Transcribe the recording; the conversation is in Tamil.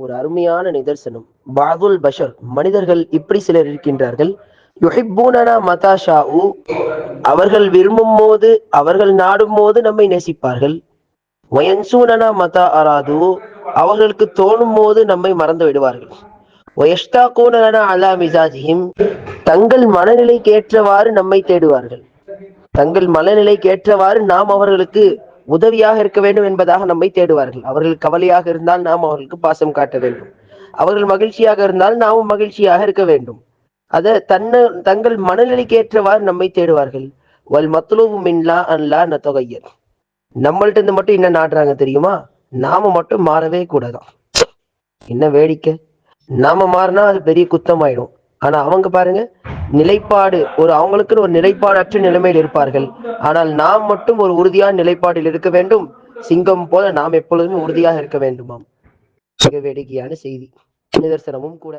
ஒரு அருமையான நிதர்சனம். பாதுல் பஷர், மனிதர்கள் இப்படி சிலர் இருக்கின்றார்கள். யுஹிப்பூனனா மதா ஷாஉ, அவர்கள் விரும்பும் போது, அவர்கள் நாடும் போது நம்மை நேசிப்பார்கள். வயன்சூனனா மதா அராது, அவர்களுக்கு தோணும் போது நம்மை மறந்து விடுவார்கள். வயஷ்தாகூனனா அலா மிசாஜிஹிம், தங்கள் மனநிலைக்கு ஏற்றவாறு நம்மை தேடுவார்கள். தங்கள் மனநிலைக்கு ஏற்றவாறு நாம் அவர்களுக்கு உதவியாக இருக்க வேண்டும் என்பதாக நம்மை தேடுவார்கள். அவர்கள் கவலையாக இருந்தால் நாம் அவர்களுக்கு பாசம் காட்ட வேண்டும். அவர்கள் மகிழ்ச்சியாக இருந்தால் நாமும் மகிழ்ச்சியாக இருக்க வேண்டும். தங்கள் மனநிலைக்கு ஏற்றவாறு நம்மை தேடுவார்கள். வல் மத்லூபு மின்லா அன்லா நதகய்யர், நம்மள்ட்ட இருந்து மட்டும் என்ன நாடுறாங்க தெரியுமா? நாம மட்டும் மாறவே கூடாதான். என்ன வேடிக்கை! நாம மாறினா அது பெரிய குத்தமாயிடும். ஆனா அவங்க பாருங்க, நிலைப்பாடு அவங்களுக்குன்னு ஒரு நிலைப்பாடற்ற நிலைமையில் இருப்பார்கள். ஆனால் நாம் மட்டும் ஒரு உறுதியான நிலைப்பாடில் இருக்க வேண்டும். சிங்கம் போல நாம் எப்பொழுதுமே உறுதியாக இருக்க வேண்டுமாம். மிக வேடிக்கையான செய்தி, நிதர்சனமும் கூட.